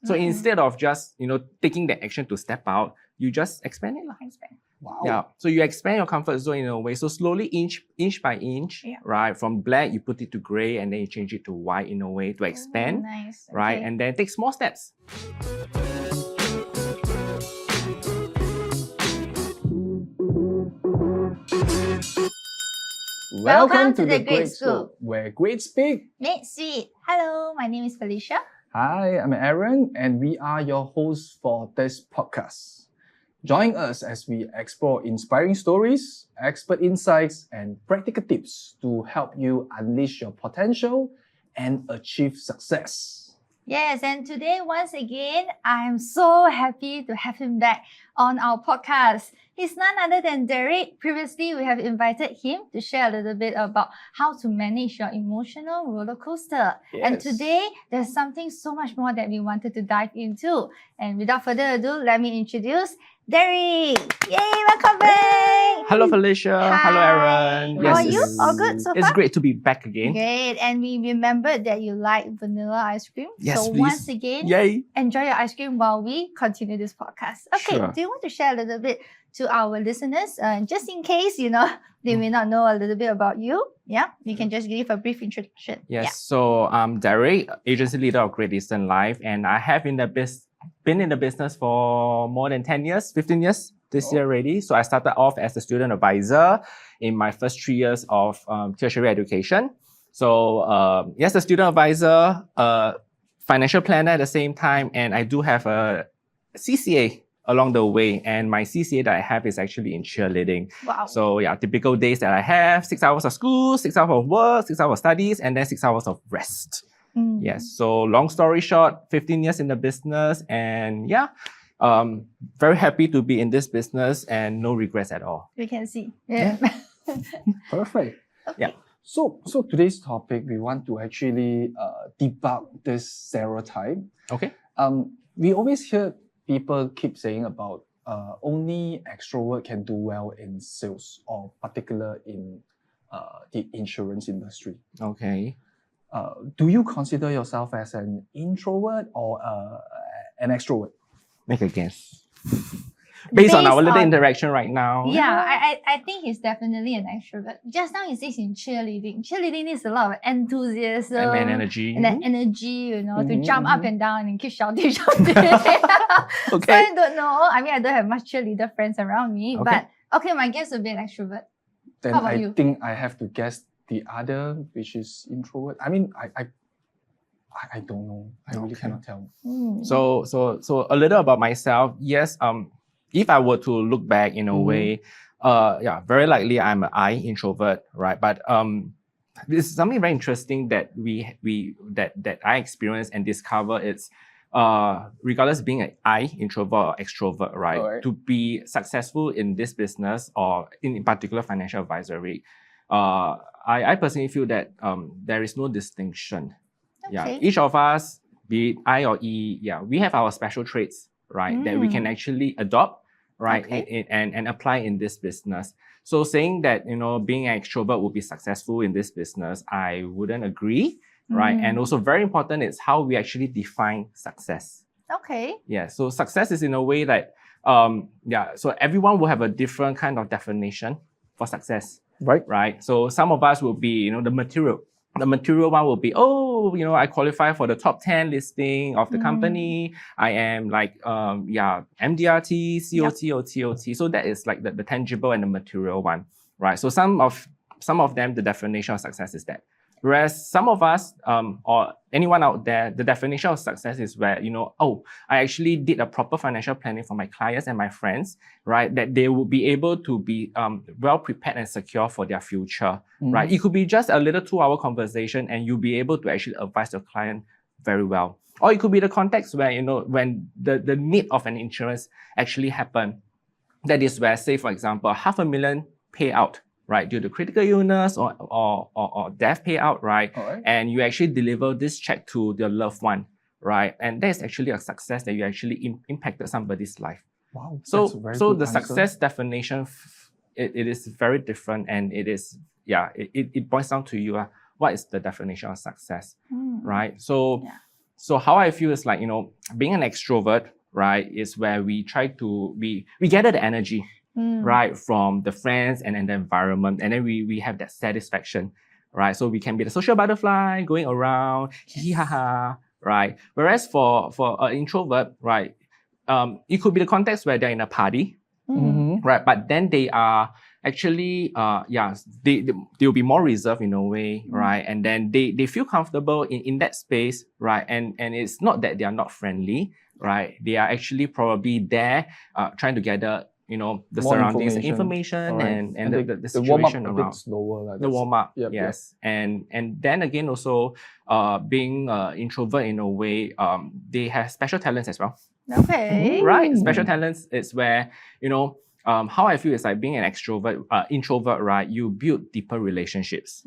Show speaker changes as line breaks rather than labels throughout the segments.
So instead of just, taking the action to step out, you just expand it.
Expand.
Wow.
Yeah. So you expand your comfort zone in a way. So slowly, inch by inch, right? From black, you put it to gray, and then you change it to white in a way to expand,
Nice.
right?
Okay.
And then take small steps.
Welcome to the Great School,
where great speak.
Made sweet. Hello, my name is Felicia.
Hi, I'm Aaron, and we are your hosts for this podcast. Join us as we explore inspiring stories, expert insights, and practical tips to help you unleash your potential and achieve success.
Yes, and today, once again, I'm so happy to have him back on our podcast. He's none other than Derrick. Previously, we have invited him to share a little bit about how to manage your emotional roller coaster.
Yes.
And today, there's something so much more that we wanted to dive into. And without further ado, let me introduce Derrick. Yay, welcome back.
Hello, Felicia.
Hi.
Hello, Aaron.
How are you? All good so far?
It's great to be back again.
Great. And we remembered that you like vanilla ice cream.
Yes,
so
please.
once again,
Yay.
enjoy your ice cream while we continue this podcast. Okay,
Sure.
do you want to share a little bit to our listeners? Just in case, they may not know a little bit about you. Yeah, you can just give a brief introduction.
Yes. So I'm Derrick, agency leader of Great Eastern Life, and I have been in the business for more than 10 years, 15 years this year already. So I started off as a student advisor in my first 3 years of tertiary education. So yes, a student advisor, financial planner at the same time, and I do have a CCA along the way. And my CCA that I have is actually in cheerleading.
Wow.
So yeah, typical days that I have, 6 hours of school, 6 hours of work, 6 hours of studies, and then 6 hours of rest. Yes. So long story short, 15 years in the business, and yeah, very happy to be in this business and no regrets at all.
We can see. Yeah.
Perfect.
Okay.
Yeah.
So today's topic, we want to actually debunk this stereotype.
Okay.
We always hear people keep saying about only extrovert can do well in sales, or particular in the insurance industry.
Okay.
Do you consider yourself as an introvert or an extrovert?
Make a guess. Based on our little
on-
interaction right now.
Yeah, I think he's definitely an extrovert. Just now he says in cheerleading. Cheerleading needs a lot of enthusiasm.
And energy.
And that energy, to
Mhm,
jump up
mhm.
and down and keep shouting. So I don't know. I mean, I don't have much cheerleader friends around me.
Okay.
But okay, my guess would be an extrovert.
Then
How about
I
you?
think I have to guess the other, which is introvert. I mean, I don't know. I really
Okay.
cannot tell.
So a little about myself. Yes, if I were to look back in a way, yeah, very likely I'm an I introvert, right? But this is something very interesting that that I experienced and discover. It's regardless being an I introvert or extrovert, right?
Alright.
To be successful in this business or in particular financial advisory, I personally feel that there is no distinction. Yeah,
Okay.
each of us, be it I or E, yeah, we have our special traits, right, that we can actually adopt, right,
Okay.
and apply in this business. So saying that, being an extrovert will be successful in this business, I wouldn't agree, right? And also very important is how we actually define success.
Okay.
Yeah, so success is in a way that, so everyone will have a different kind of definition for success,
Right.
right? So some of us will be, the material. The material one will be, I qualify for the top 10 listing of the company. I am like, MDRT, COT, or TOT. So that is like the tangible and the material one, right? So some of them, the definition of success is that. Whereas some of us, or anyone out there, the definition of success is where, I actually did a proper financial planning for my clients and my friends, right? That they will be able to be well prepared and secure for their future, right? It could be just a little 2-hour conversation and you'll be able to actually advise your client very well. Or it could be the context where, when the need of an insurance actually happen. That is where, say, for example, $500,000 payout, right, due to critical illness or death payout, right?
Alright.
And you actually deliver this check to your loved one, right? And that is actually a success that you actually impacted somebody's life.
Wow.
So
that's a very
so
good
the
answer.
success definition, it is very different, and it is, it boils down to you, what is the definition of success, right? So
Yeah.
So how I feel is like, being an extrovert, right, is where we try to, we gather the energy, right, from the friends and the environment. And then we have that satisfaction, right? So we can be the social butterfly going around, hee ha ha, right? Whereas for an introvert, right, it could be the context where they're in a party, right? But then they are actually, they'll be more reserved in a way, right? And then they feel comfortable in that space, right? And it's not that they are not friendly, right? They are actually probably there, trying to gather, the
More
surroundings, the
information.
information,
Alright.
and the
the warm up
situation
a
around.
bit slower. Like
The warm up,
Yep,
yes. And then again also, being introvert in a way, they have special talents as well.
Okay.
Right? Special talents is where, how I feel is like being an introvert, right? You build deeper relationships.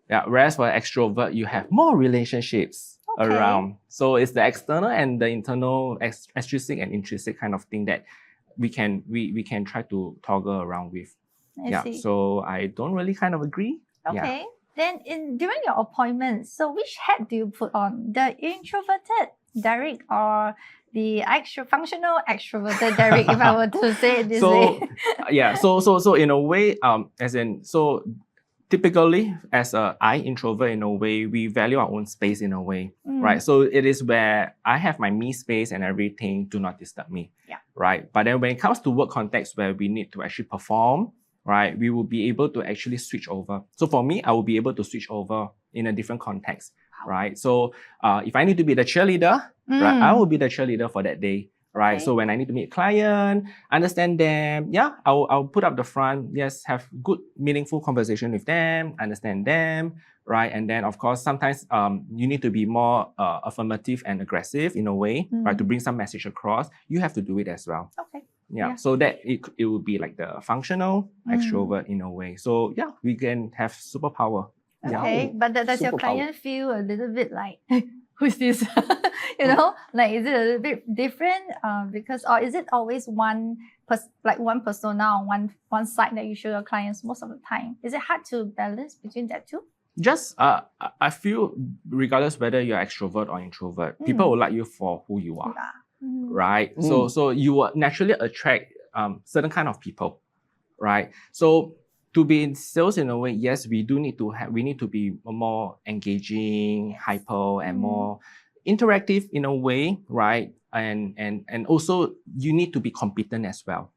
Yeah. Whereas for an extrovert, you have more relationships around. So it's the external and the internal, extrinsic and intrinsic kind of thing that we can try to toggle around with.
I see.
So I don't really kind of agree.
Okay. Then during your appointment, so which hat do you put on? The introverted Derrick or the functional extroverted Derrick, if I were to say it this way?
So in a way, typically as a introvert in a way, we value our own space in a way, right? So it is where I have my me space and everything, do not disturb me, right? But then when it comes to work context where we need to actually perform, right, we will be able to actually switch over. So for me, I will be able to switch over in a different context, right? So if I need to be the cheerleader, right, I will be the cheerleader for that day, right?
Okay.
So when I need to meet a client, understand them, I'll put up the front, yes, have good, meaningful conversation with them, understand them, right? And then of course, sometimes you need to be more affirmative and aggressive in a way, right, to bring some message across. You have to do it as well.
Okay.
Yeah, so that it would be like the functional extrovert in a way. So yeah, we can have superpower.
Okay, but does your
Superpower.
client feel a little bit like, who's this? Like is it a little bit different? Or is it always one persona on one side that you show your clients most of the time? Is it hard to balance between that two?
Just I feel regardless whether you're extrovert or introvert, people will like you for who you are. Right? So you will naturally attract certain kind of people, right? So to be in sales in a way, yes, we need to be more engaging, hyper, and more interactive in a way, right? And also you need to be competent as well.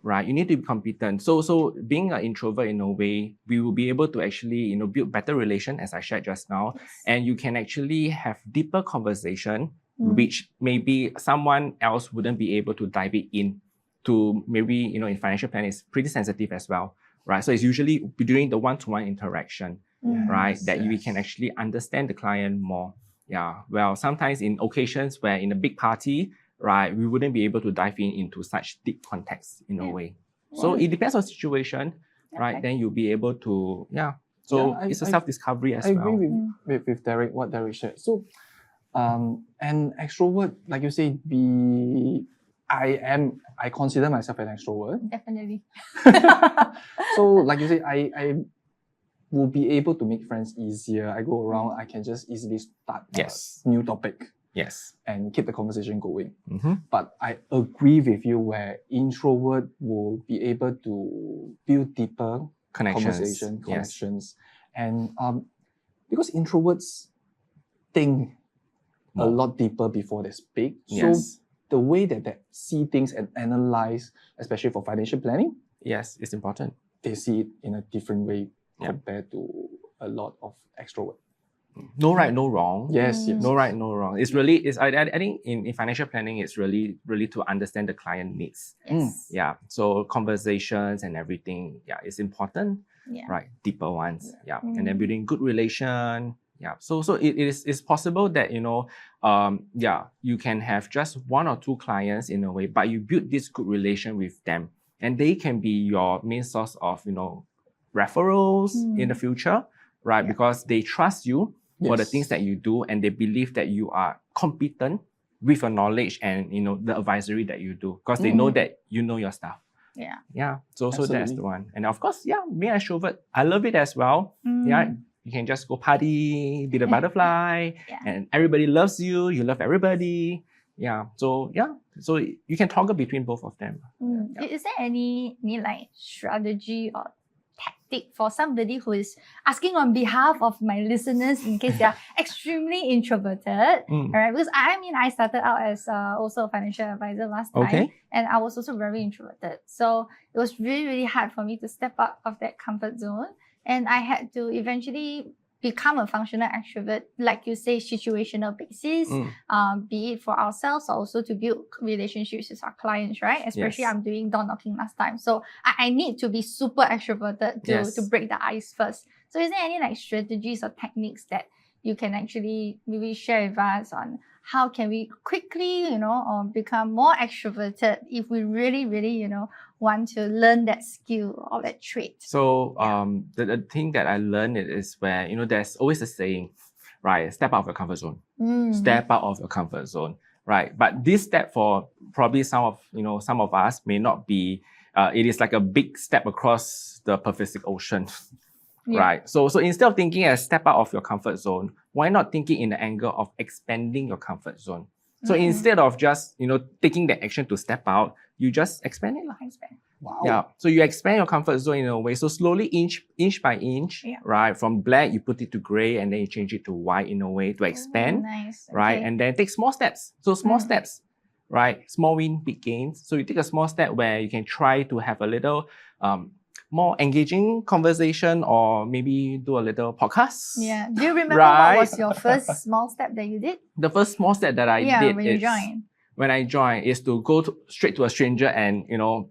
Right, you need to be competent. So being an introvert in a way, we will be able to actually build better relation, as I shared just now, and you can actually have deeper conversation, which maybe someone else wouldn't be able to dive it in. To maybe in financial planning is pretty sensitive as well, right? So it's usually during the one-to-one interaction, right, that we can actually understand the client more. Yeah, well, sometimes in occasions where in a big party, right, we wouldn't be able to dive into such deep context in a way. So it depends on situation, right? Then you'll be able to, it's a self-discovery as well.
I agree with Derrick, what Derrick shared. So, an extrovert, like you say, I consider myself an extrovert.
Definitely.
So, like you say, I will be able to make friends easier. I go around, I can just easily start a new topic.
Yes.
And keep the conversation going. But I agree with you where introvert will be able to build deeper connections. And because introverts think a lot deeper before they speak. So the way that they see things and analyze, especially for financial planning,
it's important.
They see it in a different way compared to a lot of extroverts.
No right, no wrong.
Yes.
No right, no wrong. It's really, I think in financial planning, it's really to understand the client needs. Yeah. So conversations and everything, it's important. Right. Deeper ones. And then building good relation. So it's possible that, you can have just one or two clients in a way, but you build this good relation with them. And they can be your main source of, referrals in the future, right? Because they trust you for the things that you do, and they believe that you are competent with your knowledge and the advisory that you do, because they know that you know your stuff. So that's the one. And of course, being an extrovert, I love it as well. You can just go party, be the butterfly,
Yeah.
and everybody loves you. You love everybody. So you can toggle between both of them.
Is there any like strategy or tactic for somebody who is asking on behalf of my listeners in case they are extremely introverted? All right, because I started out as also a financial advisor last time, and I was also very introverted. So it was really, really hard for me to step out of that comfort zone, and I had to eventually become a functional extrovert, like you say, situational basis, be it for ourselves or also to build relationships with our clients, right? Especially I'm doing door knocking last time. So I need to be super extroverted to break the ice first. So is there any like strategies or techniques that you can actually maybe share with us on how can we quickly, become more extroverted if we really, really, want to learn that skill or that trait?
So the thing that I learned is where, there's always a saying, right? Step out of your comfort zone. Step out of your comfort zone, right? But this step for probably some of us may not be, it is like a big step across the Pacific Ocean. Right. So instead of thinking as step out of your comfort zone, why not thinking in the angle of expanding your comfort zone? So instead of just, taking the action to step out, you just expand it.
Wow.
Yeah. So you expand your comfort zone in a way. So slowly inch by inch, right? From black, you put it to gray, and then you change it to white in a way to expand.
Nice.
Right. And then take small steps. So small steps, right? Small win, big gains. So you take a small step where you can try to have a little more engaging conversation, or maybe do a little podcast.
Yeah. Do you remember what was your first small step that you did?
The first small step that I did
when
I joined is to go straight to a stranger and,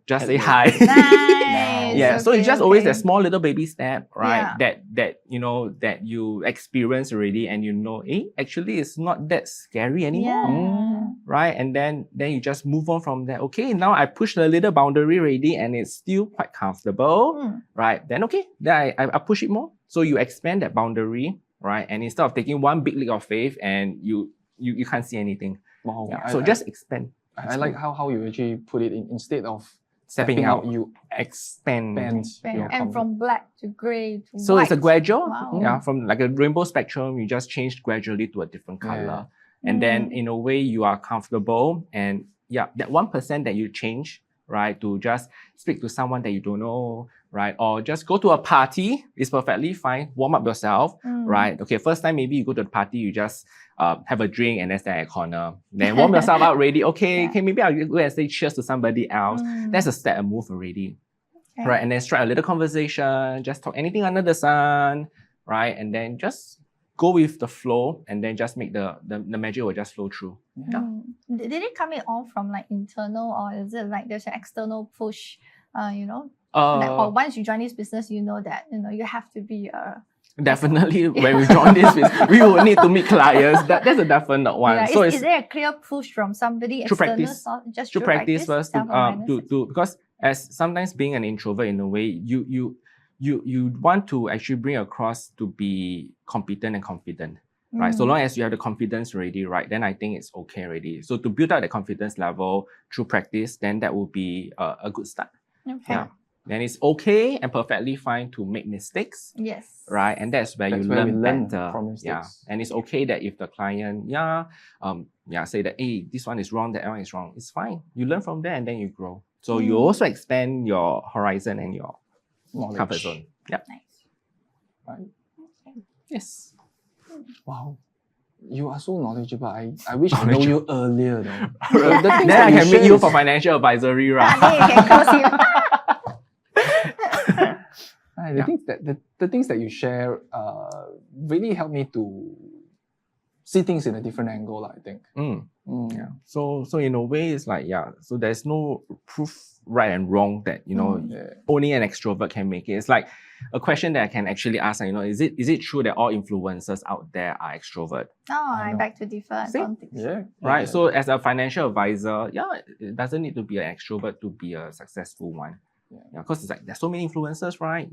just say hi.
Nice.
So it's just always a small little baby step, right? That you experience already, and actually it's not that scary anymore. Right? And then you just move on from there. Okay, now I pushed a little boundary already and it's still quite comfortable. Right? Then I push it more. So you expand that boundary, right? And instead of taking one big leap of faith and you can't see anything.
Wow.
So just expand.
I like how you actually put it in. Instead of
stepping out,
you
expand.
And from black to gray to
so
white.
It's a gradual.
Wow.
From like a rainbow spectrum, you just change gradually to a different color. And then in a way you are comfortable, and that 1% that you change, right, to just speak to someone that you don't know, right, or just go to a party is perfectly fine. Warm up yourself, right? Okay, first time maybe you go to the party, you just have a drink and then stand at a corner. Then warm yourself up already. Okay, maybe I'll go and say cheers to somebody else. That's a step, a move already. Right, and then strike a little conversation, just talk anything under the sun, right, and then just go with the flow, and then just make the magic will just flow through.
Did it come in all from like internal, or is it like there's an external push? Or once you join this business, that you have to be
definitely when we join this business, we will need to meet clients. That's a definite one. So
is there a clear push from somebody external? Just
through practice first because as sometimes being an introvert in a way, you want to actually bring across to be competent and confident, right? So long as you have the confidence already, right, then I think it's okay already. So to build out the confidence level through practice, then that will be a good start. Then it's okay and perfectly fine to make mistakes.
Yes.
Right, and that's where you learn better.
From mistakes.
And it's okay that if the client, say that, hey, this one is wrong, that one is wrong, it's fine. You learn from there and then you grow. So you also expand your horizon and your comfort zone. Yep.
Nice.
Right.
Okay.
Yes.
Wow. You are so knowledgeable. I wish I know you earlier though.
Then I can meet you for financial advisory, right?
Then you can close him.
The things that you share really help me to see things in a different angle, I think.
Yeah. So in a way, it's like, so there's no proof right and wrong that, only an extrovert can make it. It's like a question that I can actually ask, is it true that all influencers out there are extrovert?
I beg to differ. I don't think so.
Right. So as a financial advisor, it doesn't need to be an extrovert to be a successful one. Because it's like there's so many influencers, right?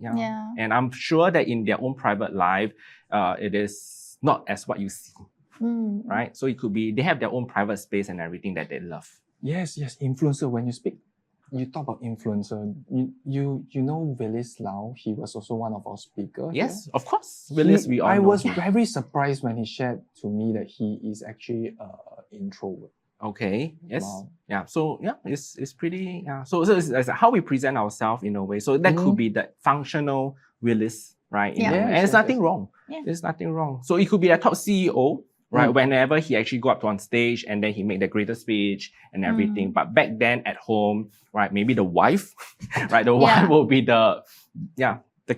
And I'm sure that in their own private life, it is not as what you see. Right? So it could be they have their own private space and everything that they love.
Yes, influencer when you speak. you talk about influencer. You know Willis Lau. He was also one of our speakers.
Yes, of course. Willis, we all know.
I was very surprised when he shared to me that he is actually an introvert.
Okay. Yes.
Wow.
Yeah. So yeah, it's pretty. Yeah. So it's how we present ourselves in a way. So that could be the functional Willis, right?
Yeah.
And
Yes,
it's nothing wrong.
Yeah.
There's nothing wrong. So it could be a top CEO, right? Whenever he actually go up on stage and then he make the greatest speech and everything. But back then at home, right? Maybe the wife, right? The wife will be the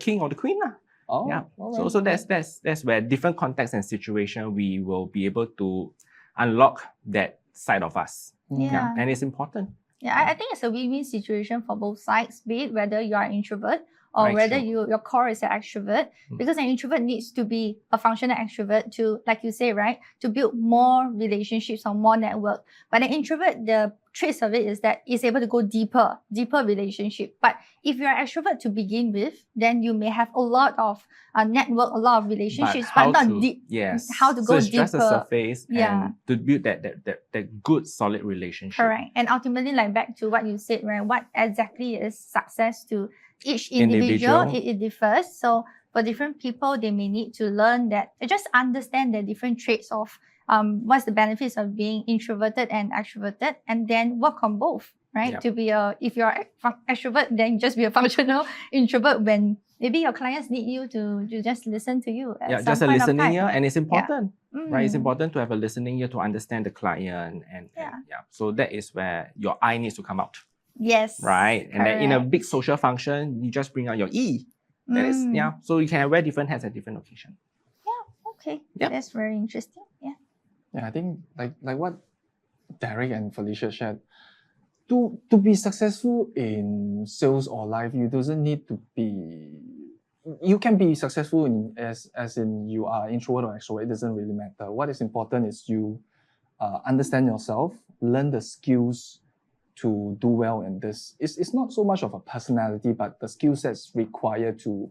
king or the queen, lah.
Oh,
Yeah.
all right.
So that's where different context and situation we will be able to unlock that side of us.
Yeah.
And it's important.
Yeah, I think it's a win-win situation for both sides, be it whether you are an introvert or
Right,
whether
sure.
your core is an extrovert, because an introvert needs to be a functional extrovert to, like you say, right, to build more relationships or more network. But an introvert, the traits of it is that it's able to go deeper relationship. But if you're an extrovert to begin with, then you may have a lot of network, a lot of relationships, but not deep.
Yes.
How to
so
go
it's just a
deeper.
surface
Yeah.
and to build that good solid relationship.
Correct. And ultimately, like back to what you said, right? What exactly is success to each individual? It differs. So for different people, they may need to learn that, just understand the different traits of what's the benefits of being introverted and extroverted, and then work on both, right?
Yep.
To be if you're extrovert, then just be a functional introvert when maybe your clients need you to just listen to you. At some
Just a
point of
listening
time.
ear, and it's important, right? It's
Mm.
important to have a listening ear to understand the client, and
Yeah.
So that is where your I needs to come out,
Yes.
right? And then in a
correct.
big social function, you just bring out your E. That is, So you can wear different hats at different occasions.
Okay.
Yep.
That's very interesting. Yeah.
Yeah, I think like what Derrick and Felicia shared, to be successful in sales or life, you doesn't need to be. You can be successful in as in you are introvert or extrovert. It doesn't really matter. What is important is you understand yourself, learn the skills to do well in this. It's not so much of a personality, but the skill sets required to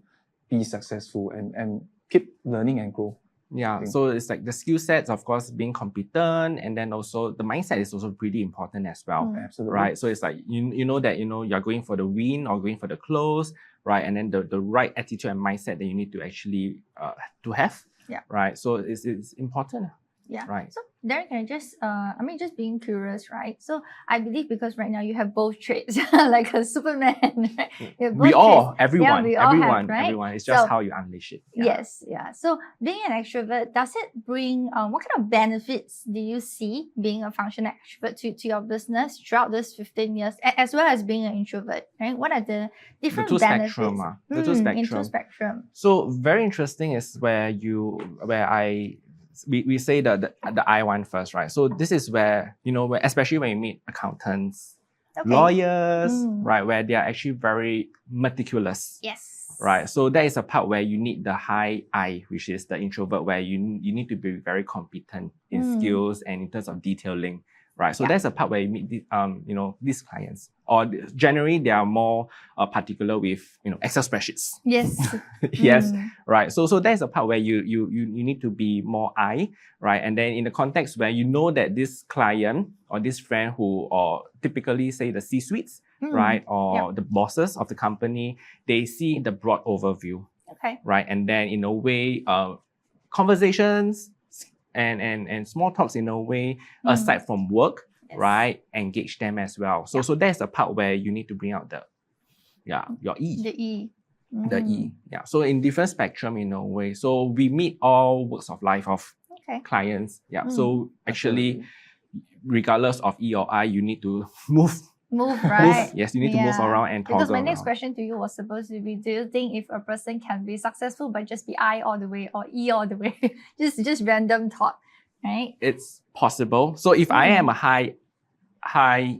be successful and keep learning and grow.
Yeah, so it's like the skill sets, of course, being competent, and then also the mindset is also pretty important as well,
Absolutely.
right? So it's like you know that you're going for the win or going for the close, right? And then the right attitude and mindset that you need to actually to have, right? So it's important.
Yeah.
Right.
So Derrick, can I just just being curious, right? So I believe because right now you have both traits, like a Superman, right? You have both traits.
Everyone,
we all have, right?
everyone. It's just
So-
how you unleash it. Yeah.
Yes, yeah. So being an extrovert, does it bring what kind of benefits do you see being a functional extrovert to your business throughout this 15 years, as well as being an introvert, right? What are the different
two
benefits?
spectrum, the two spectrum.
In two spectrum.
So very interesting is where we say the I one first, right? So this is where, especially when you meet accountants,
Okay.
lawyers, right, where they are actually very meticulous.
Yes.
Right. So that is a part where you need the high I, which is the introvert, where you need to be very competent in skills and in terms of detailing. Right. So that's a part where you meet these clients. Or generally they are more particular with Excel spreadsheets.
Yes.
Yes. Right. So that's a part where you need to be more I, right? And then in the context where you know that this client or this friend or typically say the C-suites, right? Or the bosses of the company, they see the broad overview.
Okay.
Right. And then in a way, conversations and small talks in a way, aside from work, right? Engage them as well. So that's the part where you need to bring out your E.
The E.
The E. Yeah. So in different spectrum in a way. So we meet all walks of life of clients. Yeah. So actually, regardless of E or I, you need to move.
Right?
Yes, you need to move around and toggle
Because my next
around.
question to you was supposed to be, do you think if a person can be successful by just be I all the way or E all the way? just random thought, right?
It's possible. So if I am a high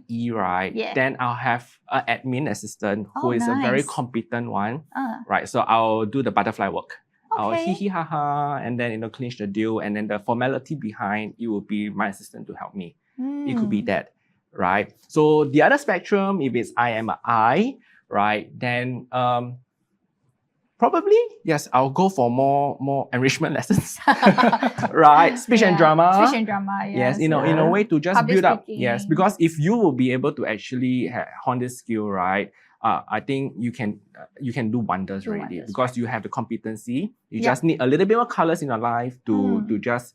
E, right, then I'll have an admin assistant who is a very
nice.
competent one, right? So I'll do the butterfly work. I'll
Okay.
hee ha ha, and then clinch the deal, and then the formality behind it will be my assistant to help me. It could be that, right? So the other spectrum, if it's I am a I, right, then Probably, yes, I'll go for more enrichment lessons. Right? Speech and drama.
Speech and drama,
Yes,
yes.
in a way to just
Public
build up.
speaking.
Yes, because if you will be able to actually hone this skill, right? I think you can do wonders already because
right.
you have the competency. You
Yep.
just need a little bit more colors in your life to just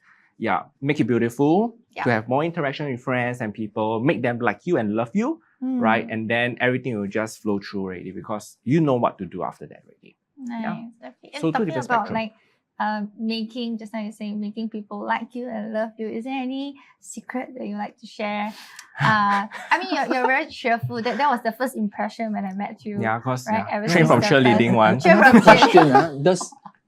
make it beautiful.
Yeah.
To have more interaction with friends and people, make them like you and love you, right? And then everything will just flow through already because you know what to do after that already.
Nice.
Yeah.
Okay. And
So two
talking
different
about
spectrum.
making, just now you're saying, making people like you and love you. Is there any secret that you like to share? I mean, you're very cheerful. That was the first impression when I met you.
Yeah, because
Right? Ever
train
since
from
the
cheerleading
first-
one.
Cheer
Another
from cheerleading.
question,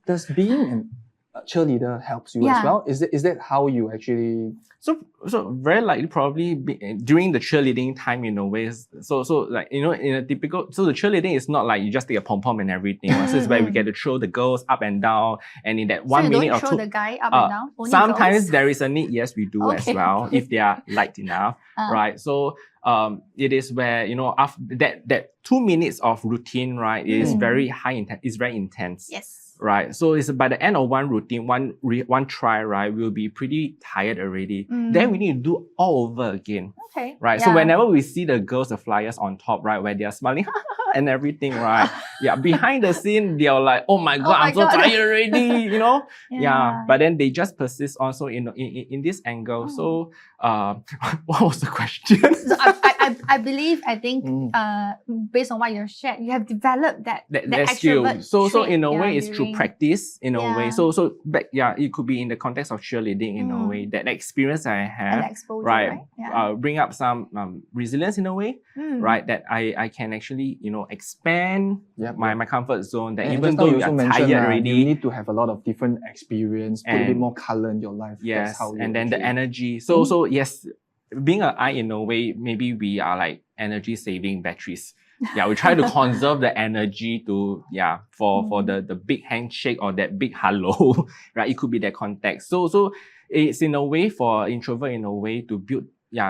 does being a cheerleader helps you
Yeah.
as well? Is that how you actually?
So very likely probably during the cheerleading time in a way. So like in a typical, so the cheerleading is not like you just take a pom pom and everything. So it's where we get to throw the girls up and down, and in that
So
1
you
minute
don't
or
throw
two.
the guy up and down? Only
Sometimes
girls?
there is a need. Yes, we do as
Okay,
well
okay.
if they are light enough, right? So it is where after that 2 minutes of routine, right, is very high intense. It's very intense.
Yes.
Right, so it's by the end of one routine, one try, right, we'll be pretty tired already. Then we need to do all over again,
Okay.
right?
Yeah.
So whenever we see the girls, the flyers on top, right, where they are smiling and everything, right? Yeah, behind the scene, they are like, oh my god,
my
I'm so
God.
tired already,
Yeah.
But then they just persist also in this angle. So, what was the question?
So I believe, I think, based on what you've shared, you have developed that
skill.
extrovert
So
trait,
in a way, it's through
during-
practice. In a way,
Yeah.
so back, it could be in the context of cheerleading. In a way, that experience I
and
have,
exposure,
right,
right? Yeah.
bring up some resilience in a way, right? That I can actually expand
Yep,
my comfort zone. That
And
even
just now
though
you
you
also
are
mentioned,
tired already,
you need to have a lot of different experience, put a bit
And-
more color in your life. That's
yes,
how you
and then the
actually-
energy. So yes, being an I in a way, maybe we are like energy saving batteries. Yeah, we try to conserve the energy to for the big handshake or that big hello, right? It could be that context. So it's in a way for introvert in a way to build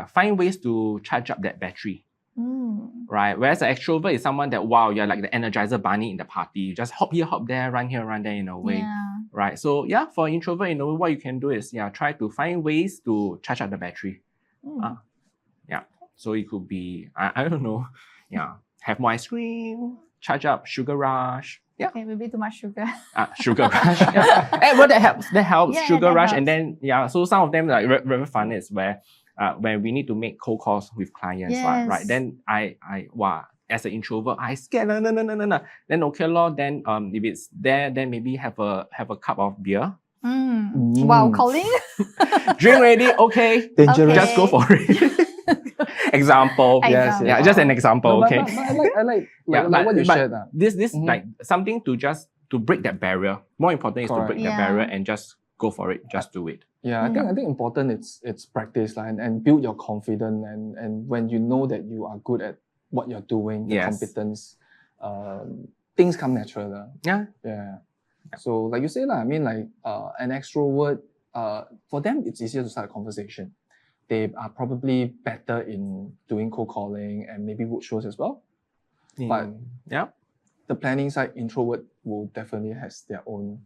find ways to charge up that battery. Right. Whereas an extrovert is someone that you're like the energizer bunny in the party. You just hop here, hop there, run here, run there in a way.
Yeah.
Right. So for introvert in a way, what you can do is try to find ways to charge up the battery. So it could be I don't know. Have more ice cream, charge up, sugar rush. Yeah.
Okay, maybe too much sugar.
Sugar rush. Well, that helps. That helps.
Yeah,
Sugar
that
rush,
helps.
and then so some of them like very fun is where we need to make cold calls with clients,
Yes.
right? Then I as an introvert, I scared. No. Then okay lor. Then if it's there, then maybe have a cup of beer.
Wow, calling?
Drink ready, okay.
Dangerous.
Just go for it. Example.
Yes,
Example.
Yeah, just an example,
No,
okay.
but I like what you shared.
This like something to break that barrier. More important is to
Correct.
break
Yeah.
that barrier and just go for it. Just do it.
Yeah, I think important it's practice and build your confidence and when you know that you are good at what you're doing, the
Yes.
competence, things come natural.
Yeah.
Yeah. So like you say, I mean like an extrovert, for them it's easier to start a conversation. They are probably better in doing cold calling and maybe roadshows as well. But
yeah.
the planning side, introvert will definitely has their own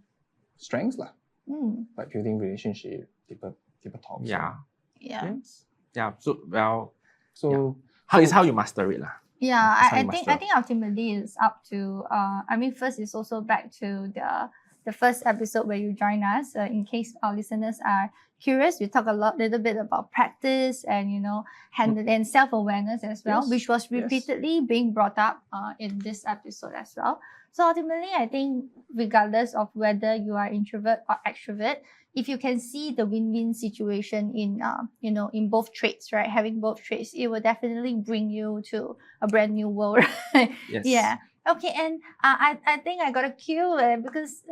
strengths like building relationship, deeper talks.
Yeah.
Yeah.
Yeah. So
So
how you master it lah?
Yeah,
That's how
I
you
think
master.
ultimately it's up to first it's also back to the first episode where you join us. In case our listeners are curious, we talk little bit about practice and and self-awareness as well,
Yes,
which was
yes.
repeatedly being brought up in this episode as well. So ultimately, I think regardless of whether you are introvert or extrovert, if you can see the win-win situation in both traits, right? Having both traits, it will definitely bring you to a brand new world, right?
Yes.
Yeah. Okay, and I think I got a cue because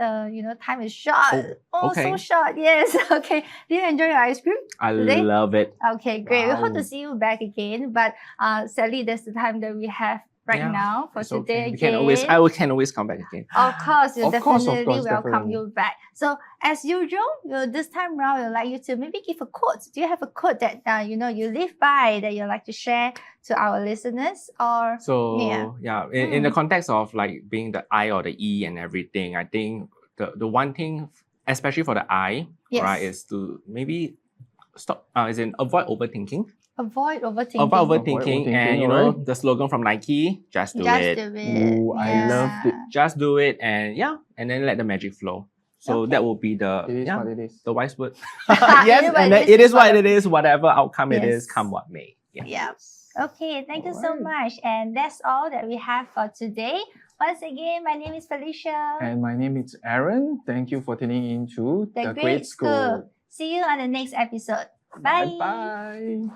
time is short.
Oh,
So
okay.
short. Yes. Okay. Did you enjoy your ice cream
I
today?
love it.
Okay, great. We hope
Wow.
to see you back again. But sadly, that's the time that we have right
Yeah,
now for
it's
today
okay. You
again.
can always come back again.
Of course, we'll
Of course,
definitely welcome
definitely.
you back. So as usual, this time around, we'd like you to maybe give a quote. Do you have a quote that you live by that you'd like to share to our listeners? Or
So in the
Mm.
context of like being the I or the E and everything, I think the one thing, especially for the I,
Yes.
right, is to maybe stop. Avoid overthinking.
avoid overthinking.
Avoid overthinking,
overthinking,
and
alright.
the slogan from Nike, just do
Just
it.
do it.
Ooh, I loved it.
Just do it, and then let the magic flow. So
Okay.
that will be the
It is what it is.
the wise word.
It
Yes,
is what
and
it
then
is,
it is
is
what
what
it is. Whatever outcome it
Yes.
is, come what may. Yeah.
Yeah. Okay, thank you so
Alright.
much. And that's all that we have for today. Once again, my name is Felicia.
And my name is Aaron. Thank you for tuning in to
The Great School. See you on the next episode. Bye.
Bye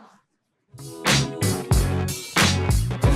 bye.